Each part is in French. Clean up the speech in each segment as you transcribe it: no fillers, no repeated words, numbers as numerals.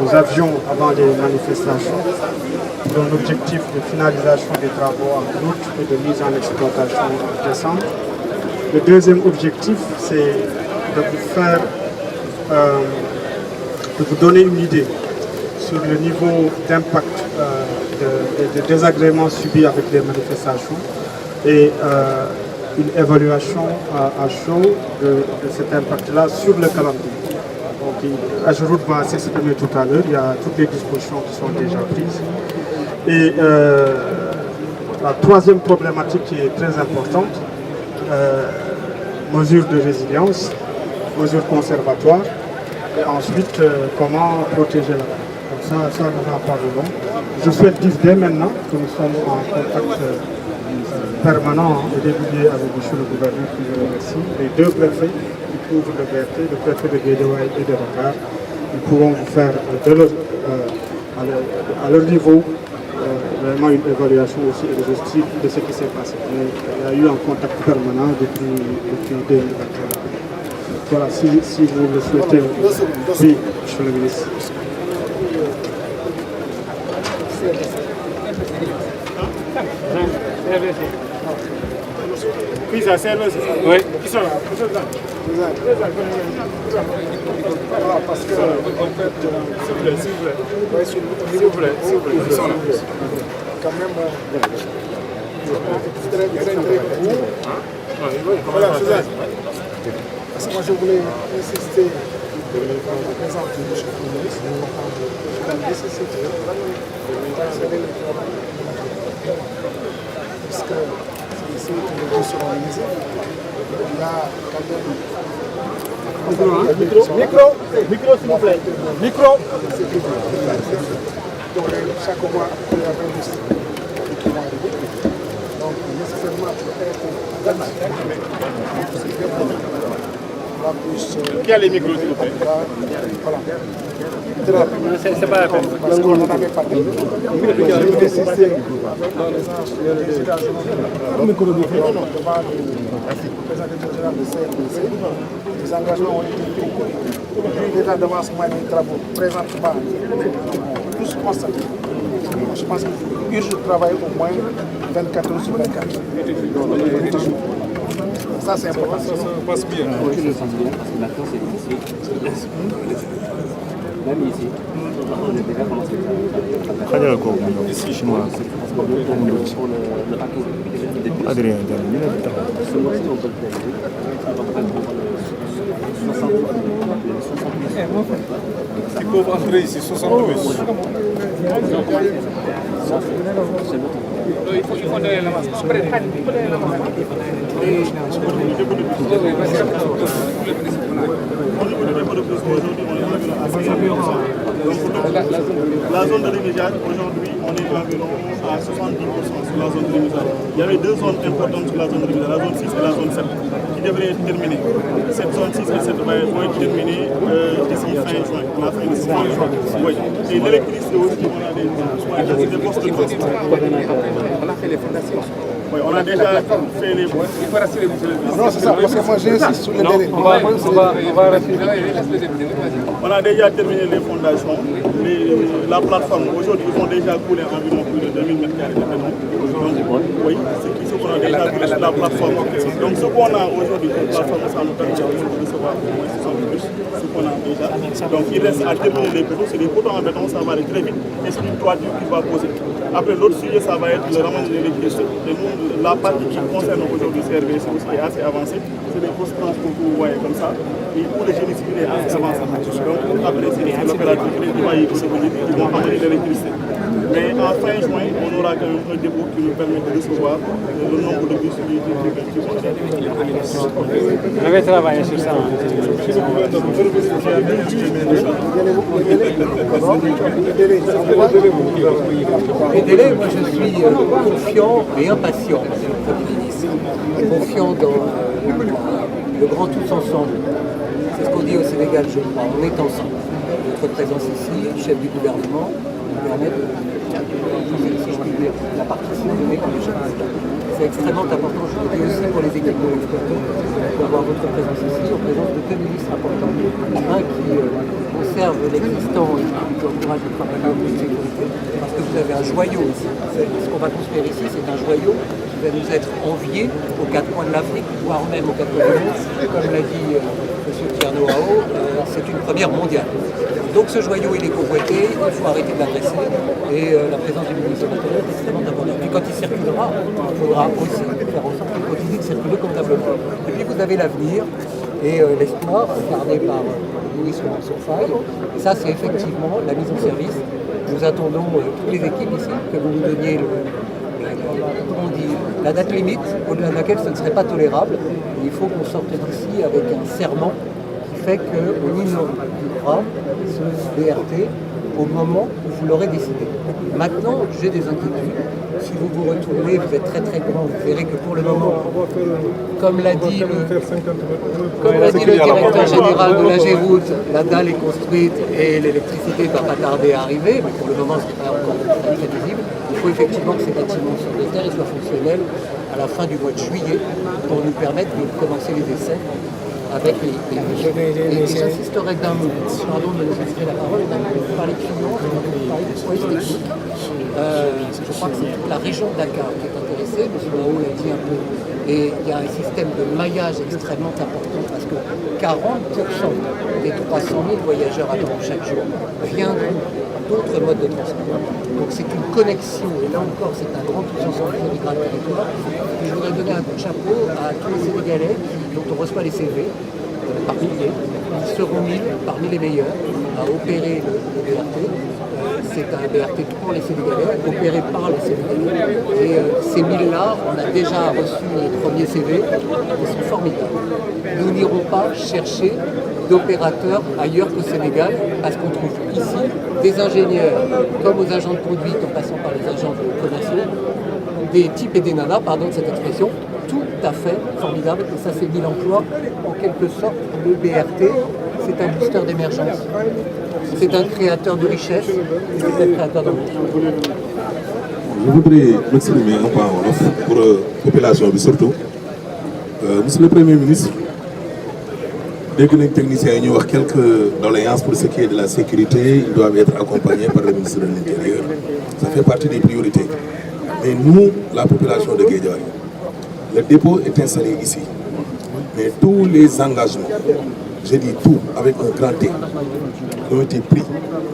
nous avions avant les manifestations, pour un objectif de finalisation des travaux en août et de mise en exploitation en décembre. Le deuxième objectif, c'est de vous donner une idée sur le niveau d'impact de désagréments subis avec les manifestations et une évaluation à chaud de cet impact-là sur le calendrier. Donc, Ageroute va s'exprimer tout à l'heure, il y a toutes les dispositions qui sont déjà prises. Et la troisième problématique qui est très importante, mesures de résilience, mesures conservatoires, et ensuite comment protéger la terre. Donc ça nous en parlerons. Je souhaite dire dès maintenant que nous sommes en contact permanent et régulier avec M. le gouverneur, qui je remercie, les deux préfets qui couvrent le BRT, le préfet de Guédiawaye et de Dakar. Ils pourront vous faire à leur niveau vraiment une évaluation aussi exhaustive de ce qui s'est passé. Mais il y a eu un contact permanent depuis 2021. Voilà, si vous le souhaitez. Oui, monsieur le ministre. Oui, ça sert aussi. Oui. Qui sont là? Parce que, en fait, s'il vous plaît, ils sont là. Quand même, très court. Voilà, parce que moi je voulais insister sur la présence du chef de ministre sur la nécessité d'accélérer le travail. Parce que c'est ici que les gens seront organisés. Il y a quand même. Micro, s'il vous plaît. Micro. Donc, chaque mois, il y a 20 districts qui vont arriver. Donc, nécessairement, Qui a les micros, s'il vous plaît? Voilà. Très rapidement. C'est pas la peine. Parce qu'on en avait parlé. Je vais insister dans les anges de l'état général. Devant le président général de CNDC, les engagements ont été pris. L'état d'avancement des travaux présentement, tous constatés. Je pense qu'il urge de travailler au moins 24 heures sur 24. Ça, c'est important. Ça passe bien. Maintenant, c'est difficile. Même ici, on est déjà commencé à travailler. Ici, chez moi. Pour le raccord. Adrien, ce mois-ci, on peut le faire. Ils peuvent entrer ici, 60 bus. Il faut donner la masse. La zone de rémisage, aujourd'hui, on est environ à 70% sur la zone de rémisage. Il y avait deux zones importantes sur la zone de rémisage, la zone 6 et la zone 7, qui devraient être terminées. Cette zone 6 et 7 vont être terminées d'ici fin juin, la fin de ce mois. Oui. Et l'électricité aussi, on a des postes de transport. On a fait les fondations. Oui, on a déjà fait les... Il faut rassurer, monsieur le ministre. Non, c'est ça, parce que moi j'insiste sur le délai. On va rassurer. On a déjà terminé les fondations. La plateforme, aujourd'hui, ils vont déjà couler environ plus de 2000 m² de béton. Donc, oui, c'est ce qu'on a déjà coulé sur la plateforme. Donc, ce qu'on a aujourd'hui, la plateforme, ça nous permet de recevoir au moins 60 bus, ce qu'on a déjà. Donc, il reste à terminer les poteaux. C'est des poteaux en béton, ça va aller très vite. Et c'est une toiture qui va poser. Après, l'autre sujet, ça va être le ramassage de l'électricité. La partie qui concerne aujourd'hui CRVC aussi est assez avancée. C'est des postes transport que vous voyez comme ça. Et pour le génie civil est assez avancé. Donc après, c'est l'opérateur qui va y venir, qui vont amener l'électricité. Mais en fin juin, on aura quand même un dépôt qui nous permet de recevoir le nombre de bus qui vont aller. On avait travaillé sur ça. Les délais, moi je suis confiant mais impatient, monsieur le Premier ministre. Confiant dans le grand tous ensemble. C'est ce qu'on dit au Sénégal, je crois. On est ensemble. votre présence ici, chef du gouvernement, nous permet de la partition donnée par les journalistes. C'est extrêmement important, je le dis aussi pour les équipes de l'exploitant, d'avoir votre présence ici, en présence de deux ministres importants. Un qui conserve l'existant et qui encourage le travail de sécurité, parce que vous avez un joyau ici. Ce qu'on va construire ici, c'est un joyau qui va nous être envié aux quatre coins de l'Afrique, voire même aux quatre coins du monde. Comme l'a dit M. Tierno Ao, c'est une première mondiale. Donc ce joyau, il est convoité, il faut arrêter de l'adresser, et la présence du ministre de l'Intérieur est extrêmement importante. Et quand il circulera, il faudra aussi faire en sorte qu'il continue de circuler convenablement. Et puis vous avez l'avenir et l'espoir incarné par le ministre Mansour Faye. Et ça, c'est effectivement la mise en service. Nous attendons toutes les équipes ici, que vous nous donniez la date limite au-delà de laquelle ce ne serait pas tolérable. Et il faut qu'on sorte d'ici avec un serment qui fait qu'on inaugurera ce BRT au moment où vous l'aurez décidé. Maintenant, j'ai des inquiétudes. Si vous vous retournez, vous êtes très très grand, vous verrez que pour le moment, comme l'a dit le directeur général de la Géroute, la dalle est construite et l'électricité ne va pas tarder à arriver, mais pour le moment ce n'est pas encore très visible. Il faut effectivement que ces bâtiments sur le terre soient fonctionnels à la fin du mois de juillet pour nous permettre de commencer les essais avec les et j'insisterai d'un mot, pardon de nous expliquer la parole, vous parlez de finances, vous parlez de prouesses techniques. Je crois que c'est toute la région de Dakar qui est intéressée, M. Mao l'a dit un peu, et il y a un système de maillage extrêmement important parce que 40% des 300 000 voyageurs attendus chaque jour viendront d'autres modes de transport. Donc c'est une connexion, et là encore c'est un grand puissance en territoire. Et je voudrais donner un coup de chapeau à tous les Sénégalais dont on reçoit les CV par milliers. Ils seront 1000 parmi les meilleurs à opérer le BRT. C'est un BRT pour les Sénégalais, opéré par les Sénégalais. Et ces 1000-là, on a déjà reçu les premiers CV, ils sont formidables. Nous n'irons pas chercher d'opérateurs ailleurs qu'au Sénégal, parce qu'on trouve ici des ingénieurs, comme aux agents de conduite, en passant par les agents commerciaux, des types et des nanas, pardon de cette expression, tout à fait formidable. Et ça, c'est 1000 emplois. En quelque sorte, le BRT, c'est un booster d'émergence. C'est un créateur de richesse et c'est un créateur d'emploi. Je voudrais m'exprimer un peu en wolof pour la population surtout. Monsieur le Premier ministre, dès que les techniciens ont quelques doléances pour ce qui est de la sécurité, ils doivent être accompagnés par le ministre de l'Intérieur. Ça fait partie des priorités. Mais nous, la population de Guédiawaye, le dépôt est installé ici. Mais tous les engagements, je dis tout avec un grand T, ont été pris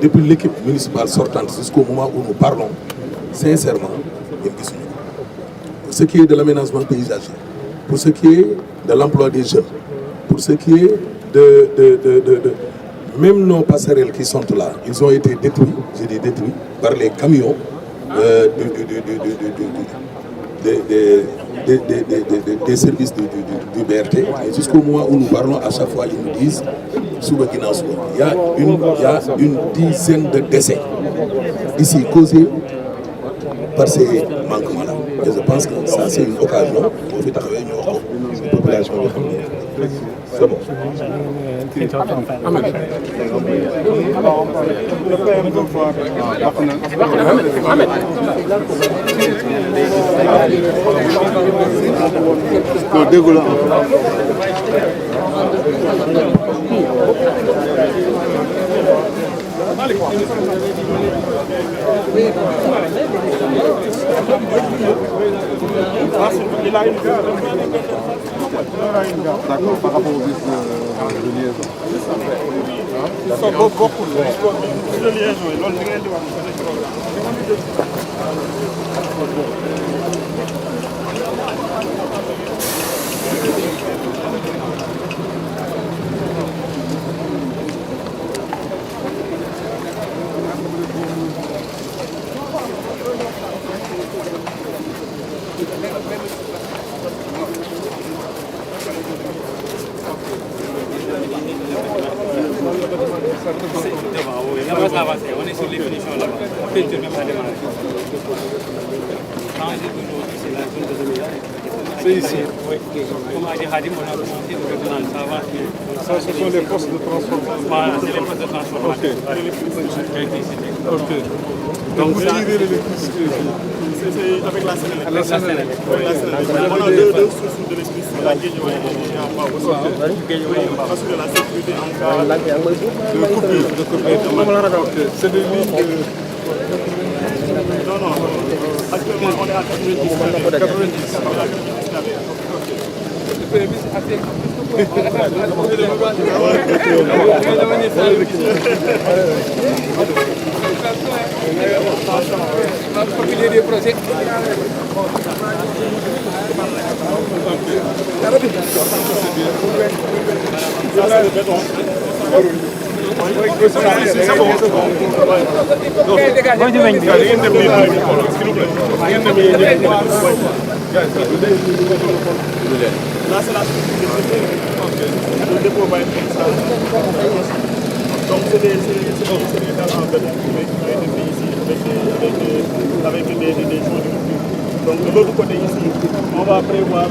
depuis l'équipe municipale sortante jusqu'au moment où nous parlons, sincèrement, pour ce qui est de l'aménagement paysager, pour ce qui est de l'emploi des jeunes, pour ce qui est même nos passerelles qui sont là, ils ont été détruits, je dis détruits, par les camions des services du BRT. Et jusqu'au moment où nous parlons, à chaque fois, ils nous disent il y a une dizaine de décès ici causés par ces manquements-là. Et je pense que ça, c'est une occasion pour faire travailler la population. C'est bon. Il a une gare. D'accord, par rapport aux listes de liaison. Ils sont beaucoup de liaison. On est sur les finitions là-bas. On fait une même à démarrer. Changer toujours, c'est la zone de C'est ici. Oui. Comme a dit Khadim, on a monté le régional, ça va. Ça, ce sont les postes de transformation. Voilà, c'est les postes de transformation. Ok. Donc vous tirez l'électricité. C'est avec la Sénélec. Avec la Sénélec. Oui, la Sénélec. On a deux sources d'électricité, la Guédiawaye et en bas aussi. Parce que la sécurité en cas de coupure. C'est des lignes de... Non, non. Actuellement, on est à 90. 90. Des projets. Là, c'est la sécurité. Le dépôt va être comme ça. Donc, c'est des talents en fait, qui ont été faits ici avec des gens du public. Donc, de l'autre côté ici, on va prévoir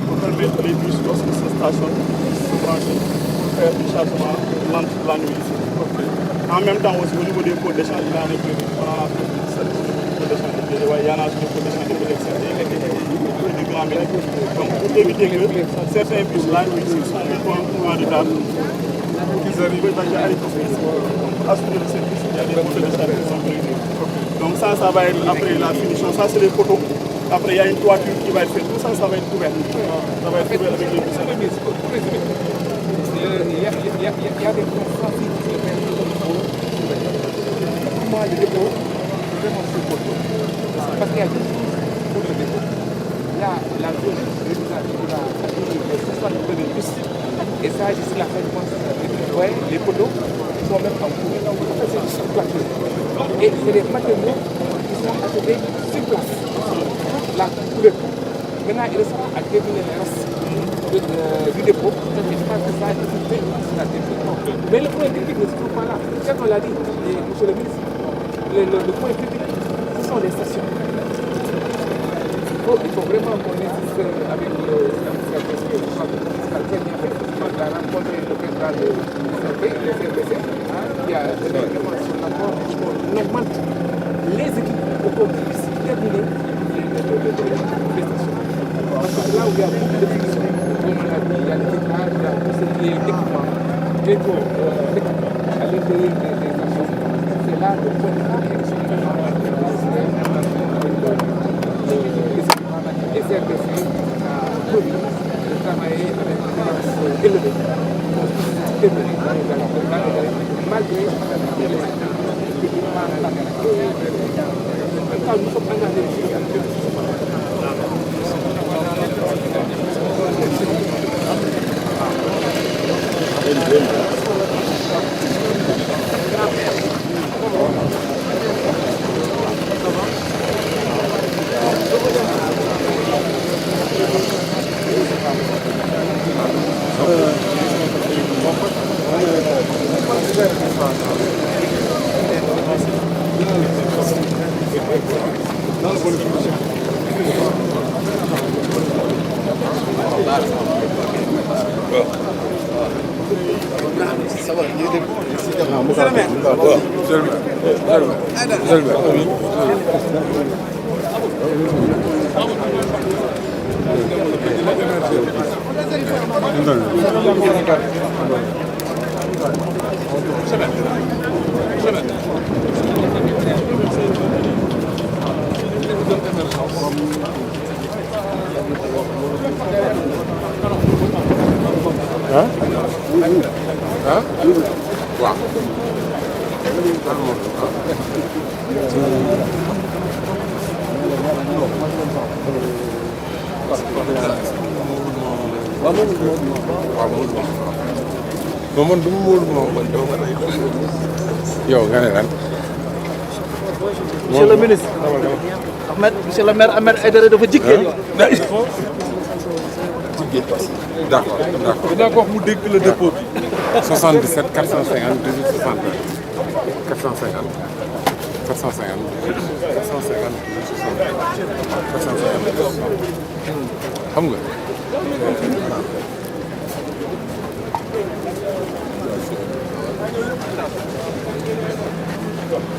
pour permettre les bus lorsqu'ils se stationnent, se brancher, pour faire du chargement la nuit ici. En même temps aussi, au niveau des pots d'échange, il y en a prévu. On en a prévu 7 pots d'échange. Il y en a des pots d'échange de du Grand Médine. Donc pour éviter que certains bus la nuit ici sont mis en retard, qu'ils arrivent à assurer le service, il y a des pots d'échange qui sont prévus. Donc ça va être après la finition. Ça c'est les poteaux. Après il y a une toiture qui va être faite. Tout ça, ça va être couvert. Ça va être couvert avec les bus. Il y a des contrats qui comment le dépôt vraiment ce poteau. Parce qu'il y a deux pour le dépôt. Il y a la zone qui va accueillir les 60 de bus. Et ça, jusqu'à la fin du mois, les poteaux sont même en cours. En fait, c'est juste sur place. Et c'est les matériaux qui sont achetés sur place. Là, pour le coup. Maintenant, il restera à terminer le reste du dépôt. Je pense que ça a été fait sur la technique. Mais le point critique ne se trouve pas là. Comme on l'a dit, monsieur le ministre, le point critique, ce sont les stations. Il faut vraiment qu'on insiste avec le syndicat parce que je crois que le syndicat très bien fait. On a rencontré le président de le CRBC, qui a donné vraiment son apport pour qu'on augmente les équipes pour qu'on puisse terminer les stations. Parce que là où il y a beaucoup de finitions, comme on a dit, il y a les éclairages, il y a tout ce qui est équipement, et pour à l'intérieur des stations, c'est là le point de et CRBC a promis de travailler avec une avance élevée pour terminer malgré les en tout cas, nous sommes engagés ici. man du ma wóolu moom man dama ko rey yow nga ne lan. Monsieur le ministre. Monsieur le maire Ahmed Aïdara dafa jikkee. D'accord. Dinaa ko wax mu dégg le dépôt bi. 77 450 18 60 450. xam nga